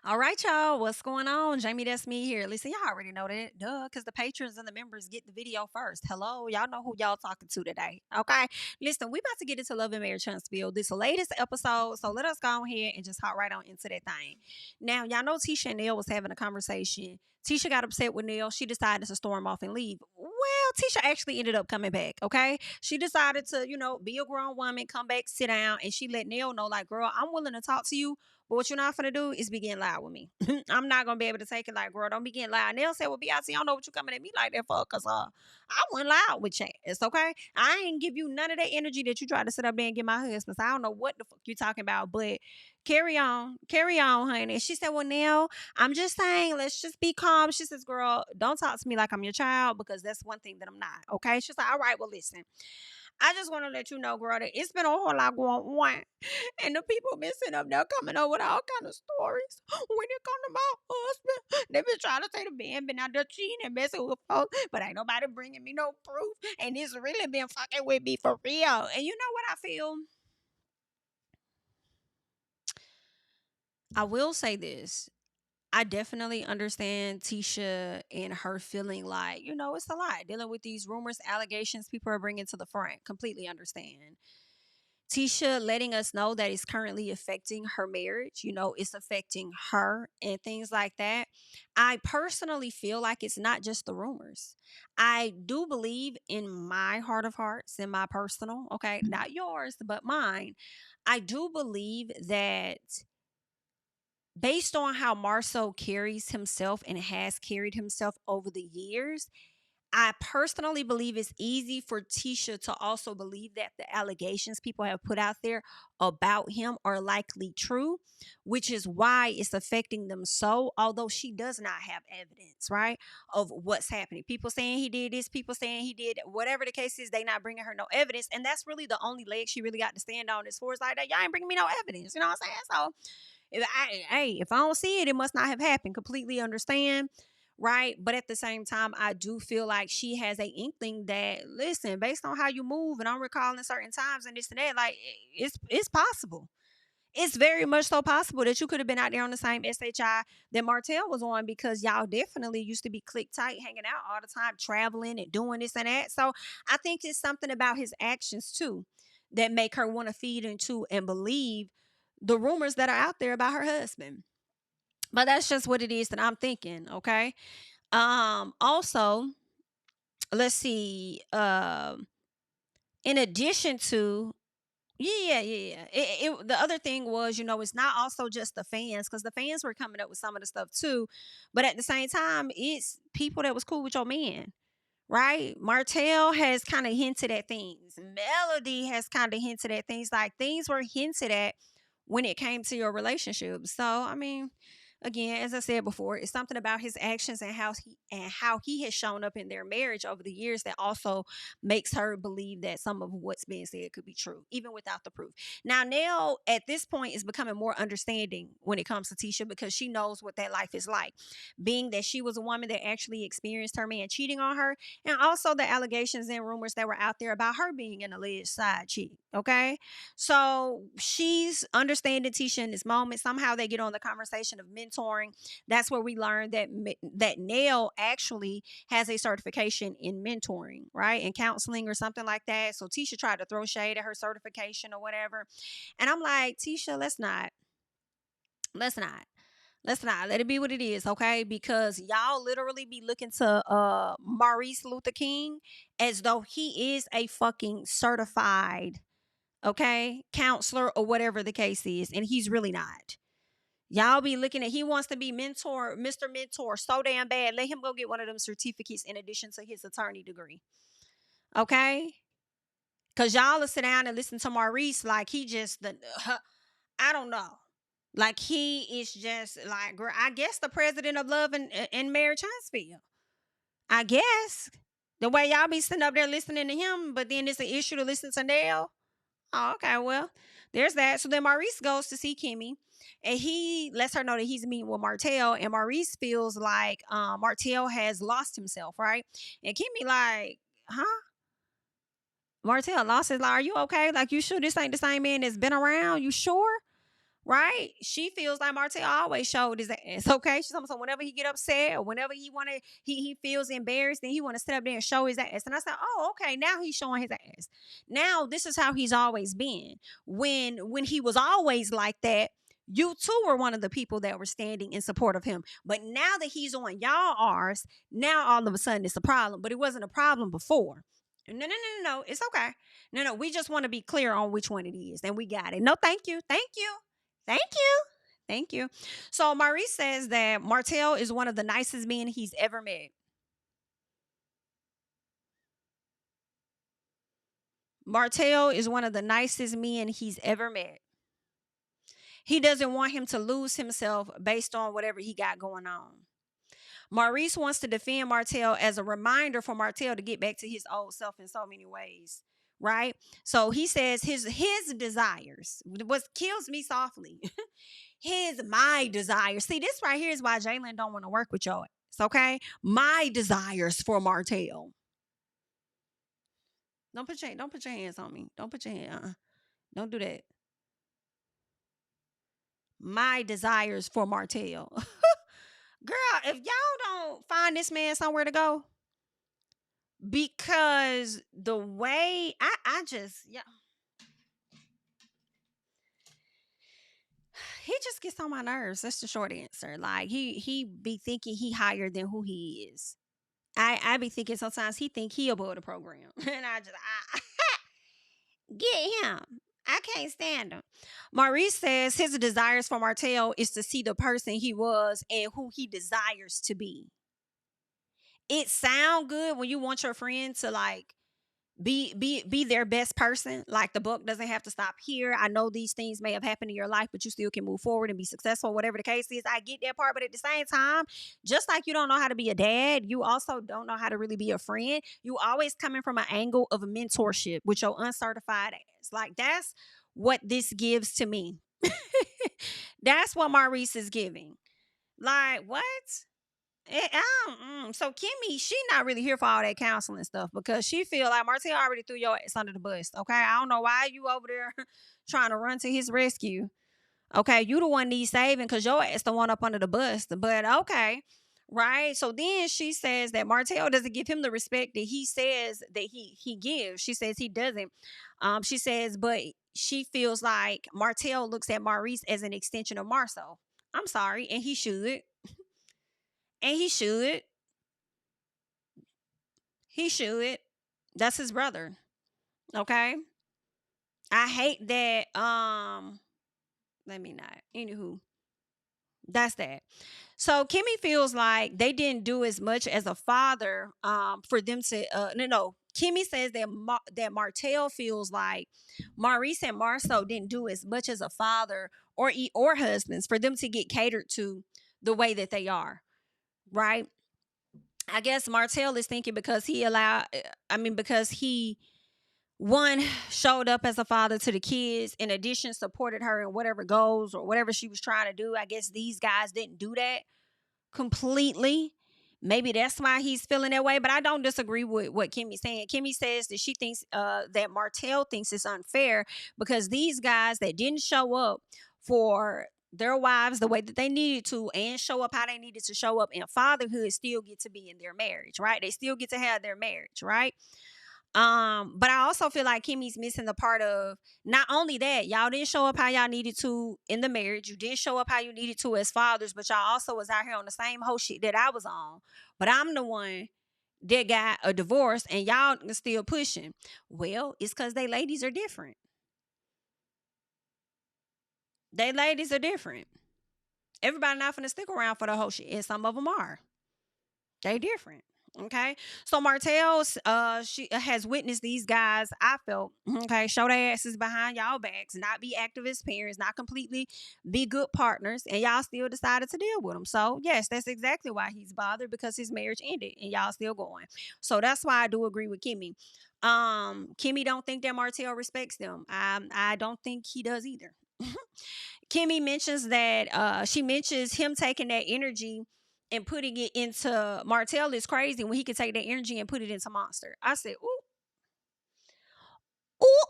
All right, y'all. What's going on? Jamie, that's me here. Listen, y'all already know that. Duh, because the patrons and the members get the video first. Hello, y'all know who y'all talking to today. Okay. Listen, we about to get into Love and Marriage Huntsville, this latest episode. So let us go ahead and just hop right on into that thing. Now, y'all know Tisha and Neil was having a conversation. Tisha got upset with Neil. She decided to storm off and leave. Well, Tisha actually ended up coming back. Okay. She decided to, be a grown woman, come back, sit down, and she let Neil know, like, girl, I'm willing to talk to you. But what you're not gonna do is be getting loud with me. I'm not gonna be able to take it like, girl, don't be getting loud. And they'll say, well, BIC, I don't know what you coming at me like that for, cause I wasn't loud with chat. It's okay. I ain't give you none of that energy that you try to sit up there and get my husband. So I don't know what the fuck you talking about, but carry on, honey. And she said, well, now I'm just saying, let's just be calm. She says, girl, don't talk to me like I'm your child because that's one thing that I'm not. Okay. She's like, all right, well, listen. I just want to let you know, girl, that it's been a whole lot going on. And the people been sitting up there coming up with all kind of stories. When it come to my husband, they been trying to say the man been out there cheating and messing with folks, but ain't nobody bringing me no proof. And it's really been fucking with me for real. And you know what I feel? I will say this. I definitely understand Tisha and her feeling like, it's a lot dealing with these rumors, allegations people are bringing to the front. Completely understand. Tisha letting us know that it's currently affecting her marriage, it's affecting her and things like that. I personally feel like it's not just the rumors. I do believe in my heart of hearts, in my personal, okay, not yours, but mine. I do believe that based on how Marceau carries himself and has carried himself over the years, I personally believe it's easy for Tisha to also believe that the allegations people have put out there about him are likely true, which is why it's affecting them so, although she does not have evidence, right, of what's happening. People saying he did this, people saying he did whatever the case is, they not bringing her no evidence. And that's really the only leg she really got to stand on as far as like that. Y'all ain't bringing me no evidence. You know what I'm saying? So if I don't see it, it must not have happened. Completely understand, right? But at the same time, I do feel like she has a inkling that, listen, based on how you move, and I'm recalling certain times and this and that, like it's possible. It's very much so possible that you could have been out there on the same SHI that Martell was on, because y'all definitely used to be click tight, hanging out all the time, traveling and doing this and that. So I think it's something about his actions too that make her want to feed into and believe the rumors that are out there about her husband. But that's just what it is that I'm thinking, okay? Also, let's see, in addition to, yeah. The other thing was, it's not also just the fans, because the fans were coming up with some of the stuff too. But at the same time, it's people that was cool with your man, right? Martell has kind of hinted at things. Melody has kind of hinted at things. Like, things were hinted at when it came to your relationship. So, I mean, again, as I said before, it's something about his actions and how he has shown up in their marriage over the years that also makes her believe that some of what's being said could be true, even without the proof. Now, Nell at this point is becoming more understanding when it comes to Tisha, because she knows what that life is like, being that she was a woman that actually experienced her man cheating on her, and also the allegations and rumors that were out there about her being an alleged side chick. Okay, so she's understanding Tisha in this moment. Somehow they get on the conversation of mentoring. That's where we learned that Nell actually has a certification in mentoring, right? In counseling or something like that. So Tisha tried to throw shade at her certification or whatever. And I'm like, Tisha, let's not. Let's not. Let's not. Let it be what it is, okay? Because y'all literally be looking to Maurice Luther King as though he is a fucking certified, okay, counselor or whatever the case is, and he's really not. Y'all be looking at, he wants to be mentor, Mr. Mentor, so damn bad. Let him go get one of them certificates in addition to his attorney degree. Okay? Cause y'all will sit down and listen to Maurice like he just the I don't know. Like he is just like, I guess the president of Love and Marriage Huntsville. I guess. The way y'all be sitting up there listening to him, but then it's an issue to listen to Nell. Oh, okay. Well, there's that. So then Maurice goes to see Kimmy, and he lets her know that he's meeting with Martell. And Maurice feels like Martell has lost himself, right? And Kimmy like, huh? Martell lost his life. Are you okay? Like, you sure this ain't the same man that's been around? You sure? right? She feels like Martell always showed his ass. Okay, she's so whenever he get upset or whenever he feels embarrassed, then he want to sit up there and show his ass. And I said, oh, okay, now he's showing his ass. Now this is how he's always been. When he was always like that, you too were one of the people that were standing in support of him. But now that he's on y'all ours, now all of a sudden it's a problem. But it wasn't a problem before. No. It's okay. No. We just want to be clear on which one it is. And we got it. No, thank you. Thank you. Thank you. Thank you. So Maurice says that Martell is one of the nicest men he's ever met. Martell is one of the nicest men he's ever met. He doesn't want him to lose himself based on whatever he got going on. Maurice wants to defend Martell as a reminder for Martell to get back to his old self in so many ways. Right? So he says his desires, what kills me softly, my desires. See, this right here is why Jalen don't want to work with your ass, okay? My desires for Martell. Don't put your hands on me. Don't put your hand. Don't do that. My desires for Martell. Girl, if y'all don't find this man somewhere to go, because the way I just, yeah, he just gets on my nerves. That's the short answer. Like he be thinking he higher than who he is. I be thinking sometimes he think he above the program, and I get him. I can't stand him. Maurice says his desires for Martell is to see the person he was and who he desires to be. It sound good when you want your friend to like be their best person. Like the book doesn't have to stop here. I know these things may have happened in your life, but you still can move forward and be successful, whatever the case is. I get that part, but at the same time, just like you don't know how to be a dad, you also don't know how to really be a friend. You always coming from an angle of a mentorship with your uncertified ass. Like that's what this gives to me. That's what Maurice is giving. Like what? So Kimmy, she not really here for all that counseling stuff because she feel like Martell already threw your ass under the bus. Okay, I don't know why you over there trying to run to his rescue. Okay, you the one needs saving because your ass the one up under the bus. But okay, right. So then she says that Martell doesn't give him the respect that he says that he gives. She says he doesn't. She says, but she feels like Martell looks at Maurice as an extension of Marceau. I'm sorry, and he should. And he should. He should. That's his brother. Okay. I hate that. Let me not. Anywho, that's that. So Kimmy feels like they didn't do as much as a father. For them to. No. Kimmy says that that Martell feels like Maurice and Marceau didn't do as much as a father or husbands for them to get catered to the way that they are. Right. I guess Martell is thinking because because he one showed up as a father to the kids, in addition supported her in whatever goals or whatever she was trying to do. I guess these guys didn't do that completely. Maybe that's why he's feeling that way, but I don't disagree with what Kimmy's saying. Kimmy says that she thinks that Martell thinks it's unfair because these guys that didn't show up for their wives the way that they needed to and show up how they needed to show up in fatherhood still get to be in their marriage, right? They still get to have their marriage, right? But I also feel like Kimmy's missing the part of not only that, y'all didn't show up how y'all needed to in the marriage. You didn't show up how you needed to as fathers, but y'all also was out here on the same whole shit that I was on. But I'm the one that got a divorce and y'all still pushing. Well, it's because they ladies are different. They ladies are different. Everybody not finna stick around for the whole shit, and some of them are. They different. Okay. So Martell, she has witnessed these guys, I felt, okay, show their asses behind y'all backs, not be activist parents, not completely be good partners, and y'all still decided to deal with them. So yes, that's exactly why he's bothered, because his marriage ended and y'all still going. So that's why I do agree with Kimmy. Kimmy don't think that Martell respects them. I don't think he does either. Kimmy mentions that she mentions him taking that energy and putting it into Martell is crazy when he could take that energy and put it into Monster. I said, ooh, ooh,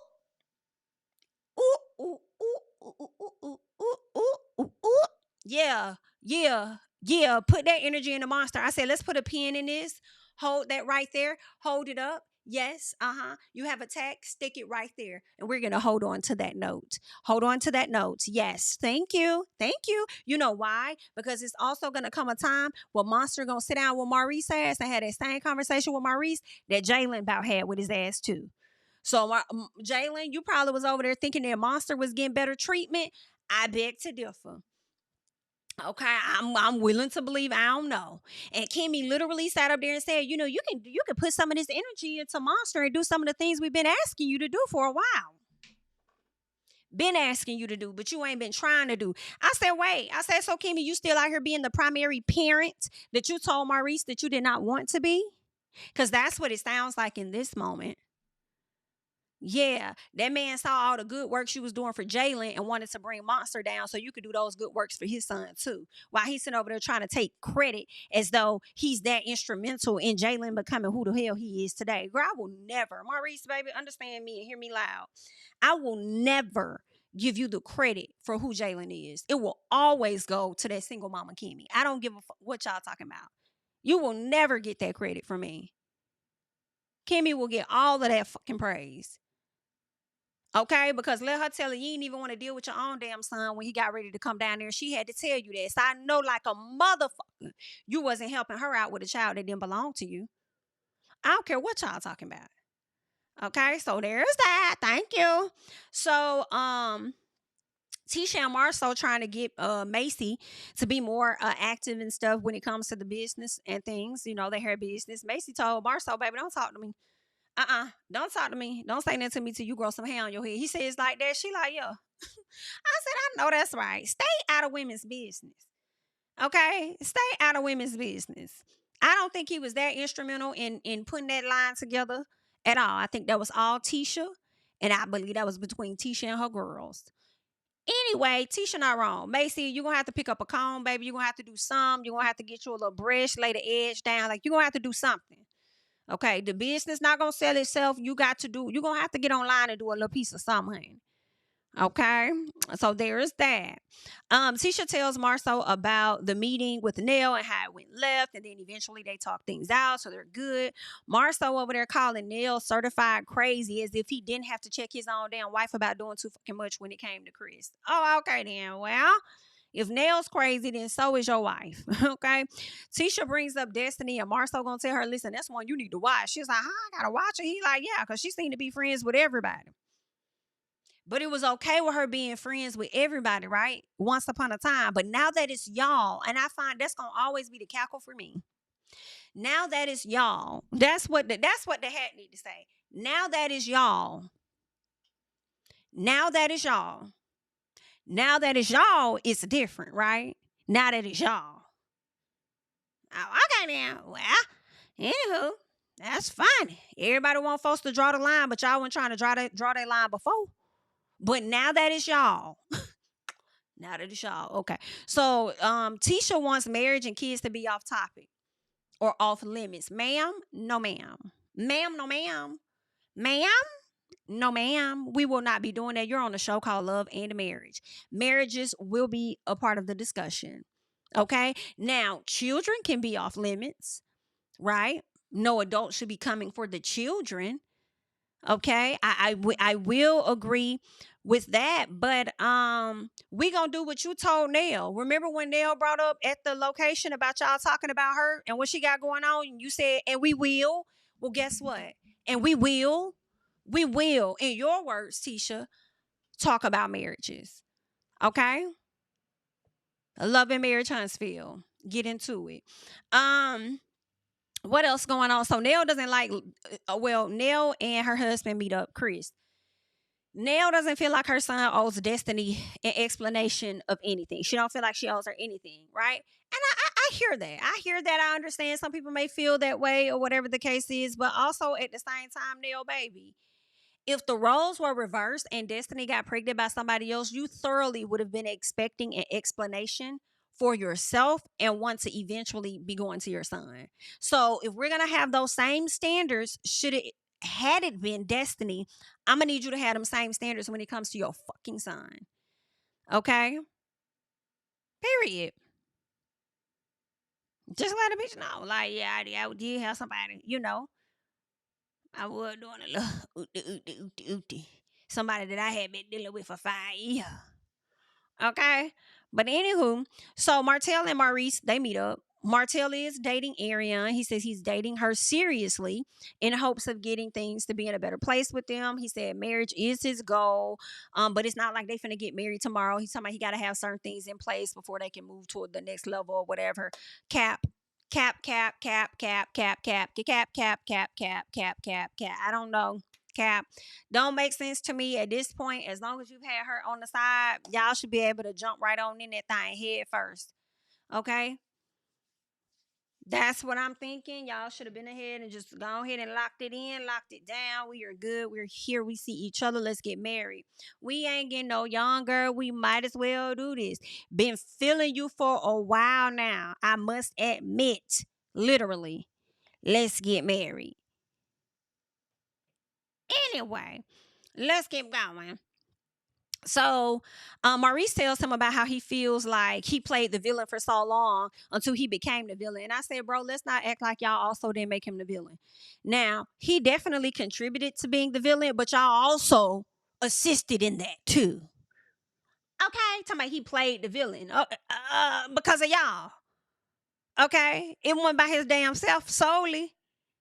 ooh, ooh, ooh, ooh, ooh, ooh, ooh. Yeah, yeah, yeah. Put that energy in the monster. I said, let's put a pin in this. Hold that right there. Hold it up. Yes, You have a tag, stick it right there. And we're going to hold on to that note. Hold on to that note. Yes, thank you. Thank you. You know why? Because it's also going to come a time where Monster going to sit down with Maurice ass and have that same conversation with Maurice that Jalen about had with his ass too. So, Jalen, you probably was over there thinking that Monster was getting better treatment. I beg to differ. Okay, I'm willing to believe I don't know. And Kimmy literally sat up there and said, you can put some of this energy into Monster and do some of the things we've been asking you to do for a while. Been asking you to do, but you ain't been trying to do. I said, wait. I said, so Kimmy, you still out here being the primary parent that you told Maurice that you did not want to be? Because that's what it sounds like in this moment. Yeah, that man saw all the good work she was doing for Jalen and wanted to bring Monster down so you could do those good works for his son too. While he's sitting over there trying to take credit as though he's that instrumental in Jalen becoming who the hell he is today. Girl, I will never, Maurice, baby, understand me and hear me loud. I will never give you the credit for who Jalen is. It will always go to that single mama Kimmy. I don't give a fuck what y'all talking about. You will never get that credit from me. Kimmy will get all of that fucking praise. Okay, because let her tell her you ain't even want to deal with your own damn son when he got ready to come down there. She had to tell you that. So I know like a motherfucker, you wasn't helping her out with a child that didn't belong to you. I don't care what y'all talking about. Okay, so there's that. Thank you. So Tisha and Marceau trying to get Macy to be more active and stuff when it comes to the business and things. You know, they her business. Macy told Marceau, baby, don't talk to me. Don't talk to me. Don't say nothing to me till you grow some hair on your head. He says like that. She like, yeah. I said, I know that's right. Stay out of women's business. Okay? Stay out of women's business. I don't think he was that instrumental in putting that line together at all. I think that was all Tisha. And I believe that was between Tisha and her girls. Anyway, Tisha not wrong. Macy, you're going to have to pick up a comb, baby. You're going to have to do some. You're going to have to get you a little brush, lay the edge down. Like, you're going to have to do something. Okay, the business not gonna sell itself. You're gonna have to get online and do a little piece of something. Okay, so there's that. Tisha tells Marceau about the meeting with Nell and how it went left, and then eventually they talk things out, so they're good. Marceau over there calling Nell certified crazy as if he didn't have to check his own damn wife about doing too fucking much when it came to Chris. Oh, okay then. Well, if Nell's crazy, then so is your wife. Okay. Tisha brings up Destiny and Marceau gonna tell her, listen, that's one you need to watch. She's like, I gotta watch it. He like, yeah, because she seemed to be friends with everybody. But it was okay with her being friends with everybody, right? Once upon a time. But now that it's y'all, and I find that's gonna always be the cackle for me. Now that it's y'all, that's what the hat need to say. Now that is y'all. Now that is y'all. Now that it's y'all, it's different, right? Now that it's y'all. Oh, okay then. Well, anywho, that's fine. Everybody want folks to draw the line, but y'all weren't trying to draw that line before. But now that it's y'all. Now that it's y'all. Okay. So Tisha wants marriage and kids to be off topic or off limits. Ma'am, no ma'am. Ma'am, no ma'am. Ma'am? No, ma'am. We will not be doing that. You're on a show called Love and Marriage. Marriages will be a part of the discussion. Okay. Now, children can be off limits, right? No adult should be coming for the children. Okay. I will agree with that, but we gonna do what you told Nell. Remember when Nell brought up at the location about y'all talking about her and what she got going on, and you said, and we will. Well, guess what? And we will, in your words, Tisha, talk about marriages. Okay? Love and Marriage Huntsville. Get into it. What else going on? So Nell doesn't like, Nell and her husband meet up, Chris. Nell doesn't feel like her son owes Destiny an explanation of anything. She don't feel like she owes her anything, right? And I hear that. I hear that. I understand some people may feel that way or whatever the case is, but also at the same time, Nell, baby, if the roles were reversed and Destiny got pregnant by somebody else, you thoroughly would have been expecting an explanation for yourself and want to eventually be going to your son. So if we're going to have those same standards, had it been Destiny, I'm going to need you to have them same standards when it comes to your fucking son. Okay? Period. Just let a bitch know. Like, yeah, I did have somebody, I was doing a little ooty. Somebody that I had been dealing with for 5 years. Okay. But anywho, so Martell and Maurice, they meet up. Martell is dating Ariane. He says he's dating her seriously in hopes of getting things to be in a better place with them. He said marriage is his goal, but it's not like they finna get married tomorrow. He's talking about he got to have certain things in place before they can move toward the next level or whatever. Cap, cap, cap, cap, cap, cap, cap, cap, cap, cap, cap, cap, cap, cap. I don't know. Cap don't make sense to me at this point. As long as you've had her on the side, y'all should be able to jump right on in that thing head first. Okay? That's what I'm thinking. Y'all should have been ahead and just gone ahead and locked it in, locked it down. We are good. We're here. We see each other. Let's get married. We ain't getting no younger. We might as well do this. Been feeling you for a while now. I must admit, literally, let's get married. Anyway, let's keep going. So Maurice tells him about how he feels like he played the villain for so long until he became the villain. And I said, bro, let's not act like y'all also didn't make him the villain. Now, he definitely contributed to being the villain, but y'all also assisted in that too. Okay, talking about he played the villain because of y'all. Okay, it wasn't by his damn self solely.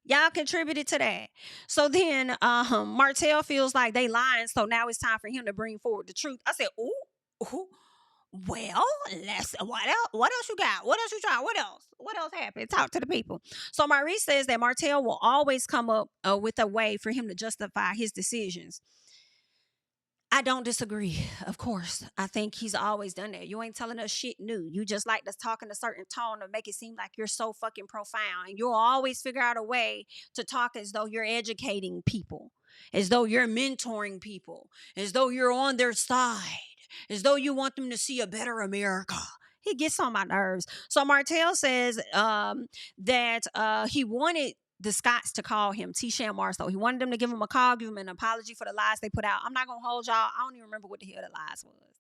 Y'all contributed to that. So then Martell feels like they lying, so now it's time for him to bring forward the truth. I said, ooh, well, let's what else you got? What else you try? What else? What else happened? Talk to the people. So Maurice says that Martell will always come up with a way for him to justify his decisions. I don't disagree, of course. I think he's always done that. You ain't telling us shit new. You just like to talk in a certain tone to make it seem like you're so fucking profound. And you'll always figure out a way to talk as though you're educating people, as though you're mentoring people, as though you're on their side, as though you want them to see a better America. He gets on my nerves. So Martell says that he wanted the Scotts to call him, Tisha and Marceau. He wanted them to give him a call, give him an apology for the lies they put out. I'm not going to hold y'all. I don't even remember what the hell the lies was.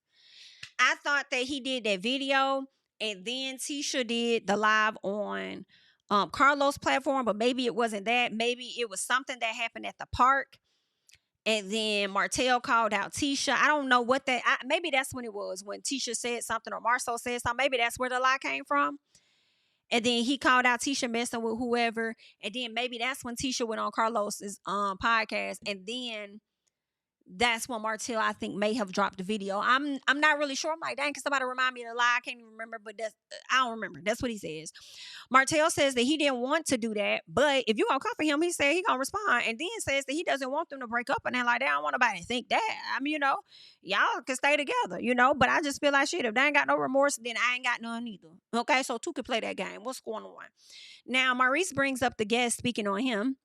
I thought that he did that video and then Tisha did the live on Carlos' platform, but maybe it wasn't that. Maybe it was something that happened at the park. And then Martell called out Tisha. I don't know what that, maybe that's when it was, when Tisha said something or Marceau said something. Maybe that's where the lie came from. And then he called out Tisha messing with whoever. And then maybe that's when Tisha went on Carlos's podcast. And then that's when Martell, I think, may have dropped the video. I'm not really sure. I'm like, dang, can somebody remind me of the lie? I can't even remember, but I don't remember. That's what he says. Martell says that he didn't want to do that, but if you gonna come for him, he said he gonna respond, and then says that he doesn't want them to break up and then like that. I don't want nobody to think that. I mean, y'all can stay together, but I just feel like shit. If they ain't got no remorse, then I ain't got none either. Okay, so two can play that game. What's going on? Now, Maurice brings up the guest speaking on him.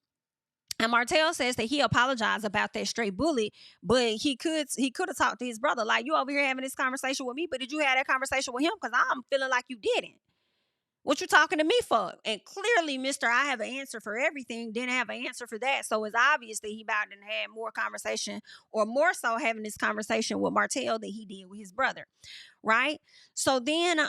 And Martell says that he apologized about that straight bully, but he could have talked to his brother. Like, you over here having this conversation with me, but did you have that conversation with him? Because I'm feeling like you didn't. What you talking to me for? And clearly, Mr. I have an answer for everything, didn't have an answer for that. So it's obvious that he about to have more conversation, or more so having this conversation with Martell than he did with his brother. Right? So then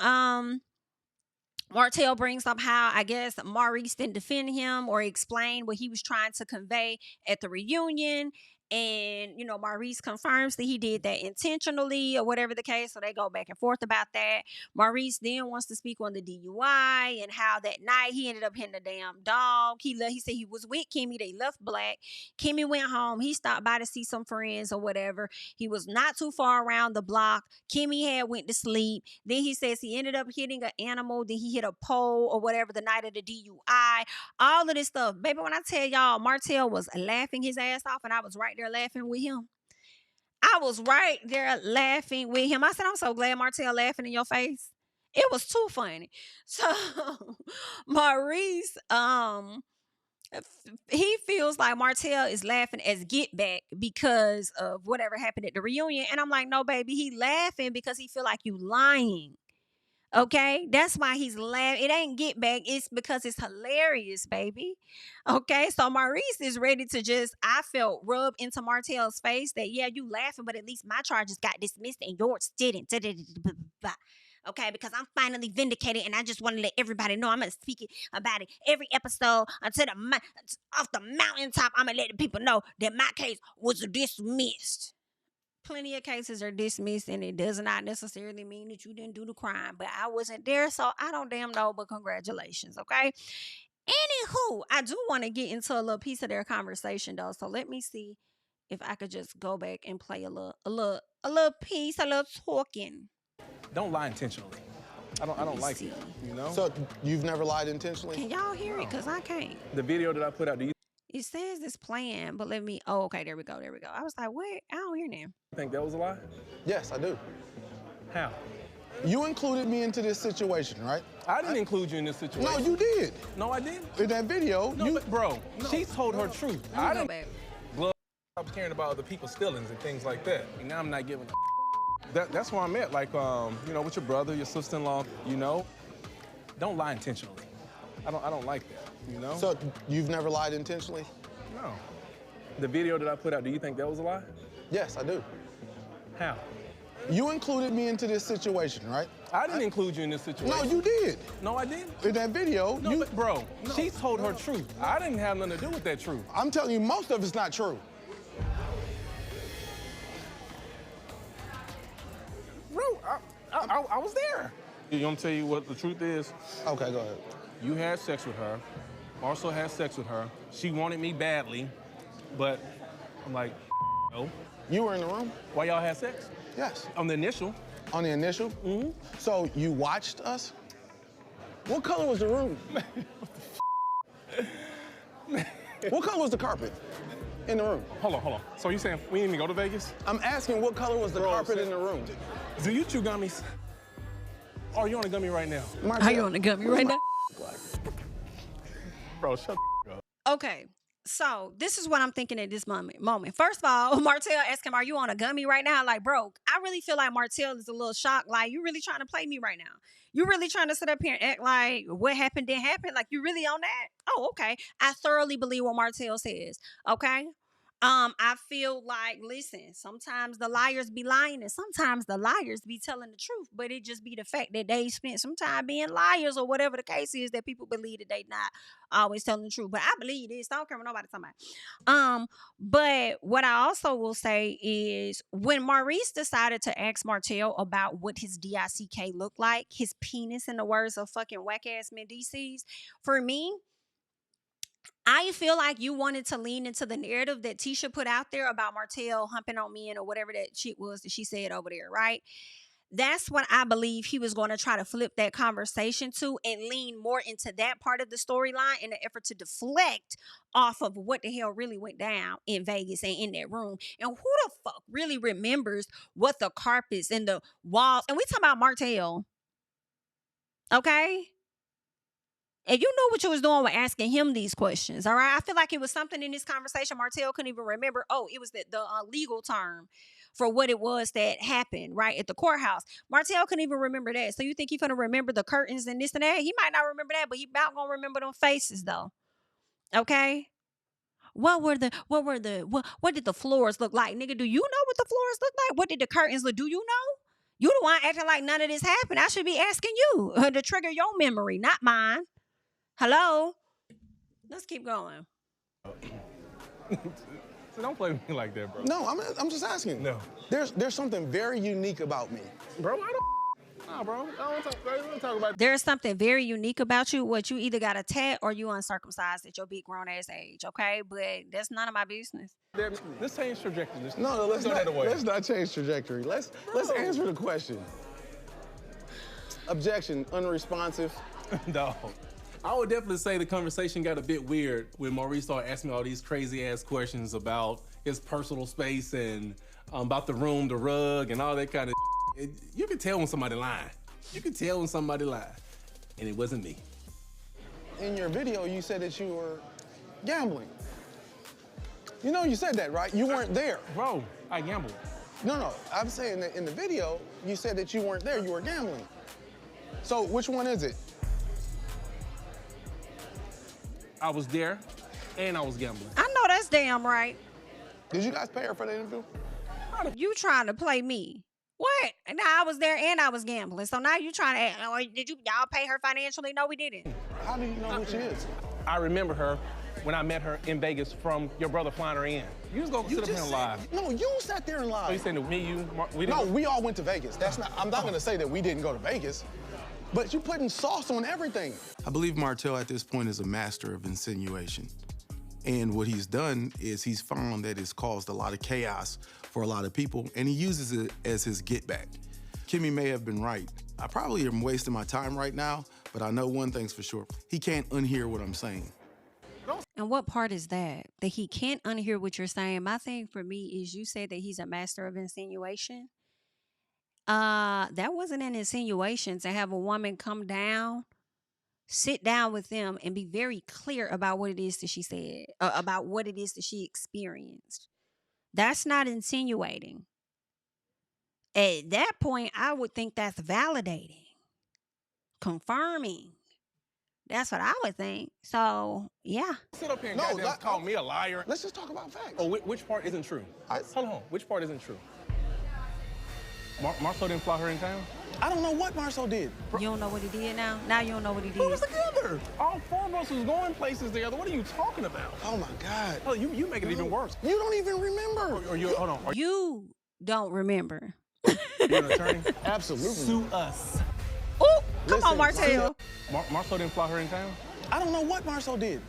Martell brings up how, I guess, Maurice didn't defend him or explain what he was trying to convey at the reunion. And, Maurice confirms that he did that intentionally or whatever the case. So they go back and forth about that. Maurice then wants to speak on the DUI and how that night he ended up hitting a damn dog. He said he was with Kimmy. They left Black. Kimmy went home. He stopped by to see some friends or whatever. He was not too far around the block. Kimmy had went to sleep. Then he says he ended up hitting an animal. Then he hit a pole or whatever the night of the DUI. All of this stuff. Baby, when I tell y'all, Martell was laughing his ass off and I was right there laughing with him. I was right there laughing with him. I said, I'm so glad Martell laughing in your face. It was too funny. So Maurice, he feels like Martell is laughing as get back because of whatever happened at the reunion. And I'm like, no, baby, he laughing because he feel like you lying. Okay, that's why he's laughing. It ain't get back. It's because it's hilarious, baby. Okay, so Maurice is ready to I felt rub into Martell's face that, yeah, you laughing, but at least my charges got dismissed and yours didn't. okay? Because I'm finally vindicated, and I just want to let everybody know I'm gonna speak about it every episode until off the mountaintop. I'm gonna let the people know that my case was dismissed. Plenty of cases are dismissed, and it does not necessarily mean that you didn't do the crime. But I wasn't there, so I don't damn know. But congratulations, okay? Anywho, I do want to get into a little piece of their conversation though. So let me see if I could just go back and play a little piece, a little talking. Don't lie intentionally. I don't like it, you know? So you've never lied intentionally? Can y'all hear it? Because I can't. The video that I put out, do you It says it's playing, but okay, there we go. I was like, what? I don't hear them. think that was a lie? Yes, I do. How? You included me into this situation, right? I didn't include you in this situation. No, you did. No, I didn't. In that video, No, but bro, she told her truth. I Go didn't back. stop caring about other people's feelings and things like that. And now I'm not giving that's where I'm at, like, you know, with your brother, your sister-in-law, you know? Don't lie intentionally. I don't like that, you know? So you've never lied intentionally? No. The video that I put out, do you think that was a lie? Yes, I do. How? You included me into this situation, right? I didn't include you in this situation. No, you did. No, I didn't. In that video, No, but bro, she told her truth. I didn't have nothing to do with that truth. I'm telling you, most of it's not true. Bro, I was there. You want me to tell you what the truth is? Okay, go ahead. You had sex with her. Marcel had sex with her. She wanted me badly, but I'm like, no. You were in the room? Why y'all had sex? Yes. On the initial. On the initial? Mm-hmm. So you watched us? What color was the room? What color was the carpet in the room? Hold on. So you saying we need to go to Vegas? I'm asking what color was the carpet in the room? Do you chew gummies? Or are you on a gummy right now? Are you on the gummy right now? Bro, shut the up. Okay. So this is what I'm thinking at this moment. First of all, Martell asked him, "Are you on a gummy right now?" Like, bro, I really feel like Martell is a little shocked. Like, you really trying to play me right now? You really trying to sit up here and act like what happened didn't happen? Like, you really on that? Oh, okay. I thoroughly believe what Martell says. Okay. I feel like, listen, sometimes the liars be lying and sometimes the liars be telling the truth, but it just be the fact that they spent some time being liars or whatever the case is that people believe that they not always telling the truth. But I believe this. I don't care what nobody talking about. But what I also will say is when Maurice decided to ask Martell about what his DICK looked like, his penis in the words of fucking whack ass Mendices, for me, I feel like you wanted to lean into the narrative that Tisha put out there about Martell humping on men or whatever that shit was that she said over there, right? That's what I believe he was going to try to flip that conversation to and lean more into that part of the storyline in an effort to deflect off of what the hell really went down in Vegas and in that room. And who the fuck really remembers what the carpets and the walls, and we talking about Martell, okay? And you knew what you was doing with asking him these questions, all right? I feel like it was something in this conversation Martell couldn't even remember. Oh, it was the legal term for what it was that happened, right, at the courthouse. Martell couldn't even remember that. So you think he's gonna remember the curtains and this and that? He might not remember that, but he about gonna remember them faces though. Okay? What did the floors look like? Nigga, do you know what the floors look like? What did the curtains look? Do you know? You the one acting like none of this happened. I should be asking you to trigger your memory, not mine. Hello? Let's keep going. So don't play with me like that, bro. No, I'm just asking. No. There's something very unique about me. Bro, I don't. Nah, bro. I don't talk about. There's something very unique about you. What, you either got a tat or you uncircumcised at your big grown ass age, okay? But that's none of my business. Let's change trajectory. No, let's go not. that away. Let's not change trajectory. Let's answer the question. Objection, unresponsive. No. I would definitely say the conversation got a bit weird when Maurice started asking me all these crazy ass questions about his personal space and about the room, the rug, and all that kind of. You can tell when somebody lying. You can tell when somebody lied, and it wasn't me. In your video, you said that you were gambling. You know you said that, right? You weren't there. Bro, I gambled. No, I'm saying that in the video, you said that you weren't there, you were gambling. So which one is it? I was there, and I was gambling. I know that's damn right. Did you guys pay her for the interview? You trying to play me? What? correct. And now I was there and I was gambling. So now you trying to act, oh, did y'all pay her financially? No, we didn't. How do you know who she is? I remember her when I met her in Vegas from your brother flying her in. You just go sit up here and lie. No, you sat there and lied. So you saying that me, you, we didn't? No, we all went to Vegas. That's not. I'm not gonna say that we didn't go to Vegas, but you putting sauce on everything. I believe Martell at this point is a master of insinuation. And what he's done is he's found that it's caused a lot of chaos for a lot of people, and he uses it as his get back. Kimmy may have been right. I probably am wasting my time right now, but I know one thing's for sure. He can't unhear what I'm saying. And what part is that? That he can't unhear what you're saying? My thing for me is you said that he's a master of insinuation. That wasn't an insinuation to have a woman come down, sit down with them, and be very clear about what it is that she said, about what it is that she experienced. That's not insinuating. At that point, I would think that's validating, confirming. That's what I would think. So, yeah. Sit up here and No, call me a liar. Let's just talk about facts. Oh, which part isn't true? Hold on. Which part isn't true? Marcel didn't fly her in town? I don't know what Marcel did. You don't know what he did now? Now you don't know what he did. We was together. All four of us was going places together. What are you talking about? Oh my God. Oh, you make it even worse. You don't even remember. Or you, hold on. You don't remember. You an attorney? Absolutely. Sue us. Oh, come Listen, on, Martell. Marcel didn't fly her in town? I don't know what Marcel did.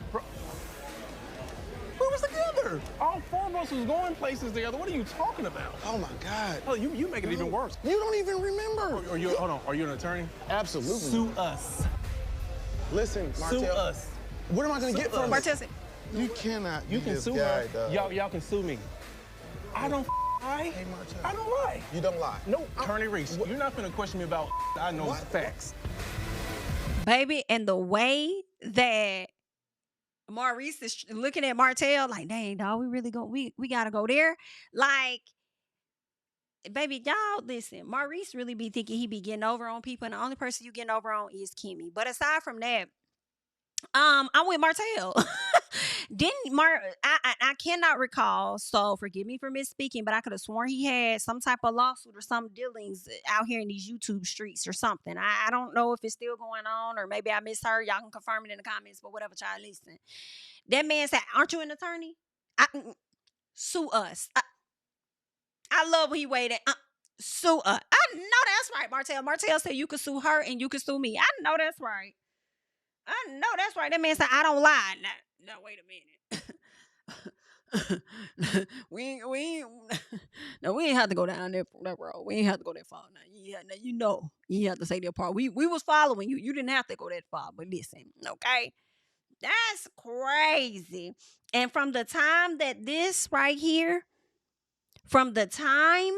We was together. All four of us was going places together. What are you talking about? Oh my God. Oh, you make it even worse. You don't even remember. Or you, hold on. Are you an attorney? Absolutely. Sue us. Listen, Martell. Sue us. What am I gonna get from Martell, it? said, You cannot. You be can this sue guy, her. dog. Y'all can sue me. I don't lie. Hey, Martell. I don't lie. You don't lie. No, Attorney Reese, you're not gonna question me about I know What? facts. baby, and the way that Maurice is looking at Martell like, dang, dog, we really we gotta go there. Like, baby, y'all, listen, Maurice really be thinking he be getting over on people, and the only person you getting over on is Kimmy. But aside from that, I'm with Martell. I cannot recall, so forgive me for misspeaking, but I could have sworn he had some type of lawsuit or some dealings out here in these YouTube streets or something. I don't know if it's still going on, or maybe I misheard. Y'all can confirm it in the comments, but whatever, child, listen. That man said, aren't you an attorney? Sue us. I love when he waited. Sue us. I know that's right, Martell. Martell said you could sue her and you could sue me. I know that's right. I know that's right. That man said, I don't lie. Now wait a minute. we ain't have to go down that road. We ain't have to go that far. Now you know you have to say that part. We was following you. You didn't have to go that far. But listen, okay? That's crazy. And from the time that this right here, from the time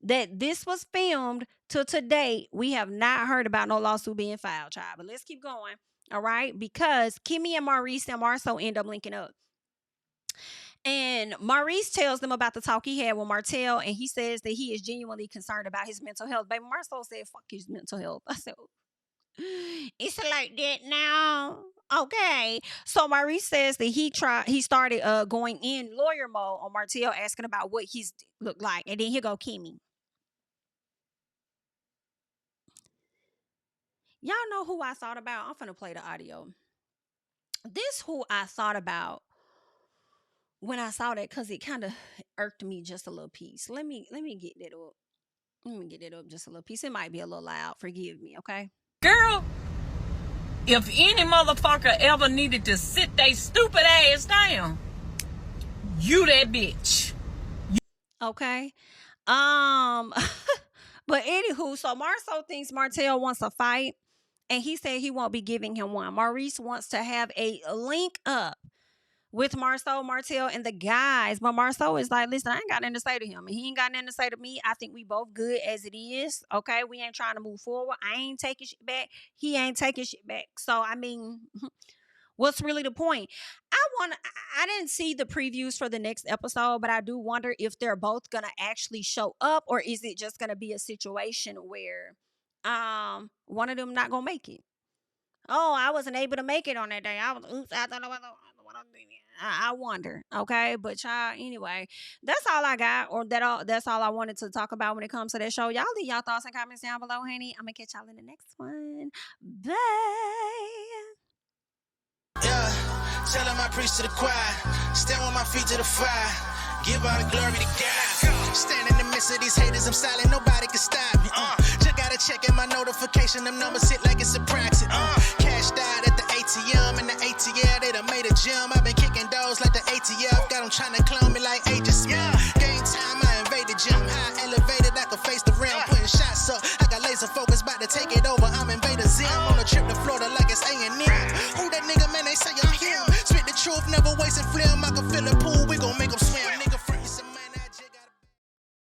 that this was filmed to today, we have not heard about no lawsuit being filed, child. But let's keep going, all right? Because Kimmy and Maurice and Marcel end up linking up. And Maurice tells them about the talk he had with Martell, and he says that he is genuinely concerned about his mental health. Baby, Marcel said, fuck his mental health. I said, it's like that now. Okay. So Maurice says that he started going in lawyer mode on Martell, asking about what he's looked like. And then here go Kimmy. Y'all know who I thought about? I'm finna play the audio. This who I thought about when I saw that, because it kind of irked me just a little piece. Let me get that up. Let me get that up just a little piece. It might be a little loud. Forgive me, okay? Girl, if any motherfucker ever needed to sit they stupid ass down, you that bitch. Okay. But anywho, so Marcel thinks Martell wants a fight, and he said he won't be giving him one. Maurice wants to have a link up with Martell, and the guys. But Marcel is like, listen, I ain't got nothing to say to him, and he ain't got nothing to say to me. I think we both good as it is. Okay, we ain't trying to move forward. I ain't taking shit back. He ain't taking shit back. So, I mean, what's really the point? I didn't see the previews for the next episode, but I do wonder if they're both gonna actually show up, or is it just gonna be a situation where one of them not gonna make it. Oh, I wasn't able to make it on that day. I thought I was I wonder, okay? But y'all, anyway, that's all I got, or that's all I wanted to talk about when it comes to that show. Y'all leave y'all thoughts and comments down below, honey. I'm gonna catch y'all in the next one. Bye. Yeah, tell him I preach to the choir. Stand with my feet to the fire. Give all the glory to God. Stand in the midst of these haters, I'm silent, nobody can stop me. Just gotta check in my notification, them numbers hit like it's a proxy. Cash died at the ATM, and the ATL, they done made a gym. I've been kicking doors like the ATF, got them trying to clone me like Agent Smith.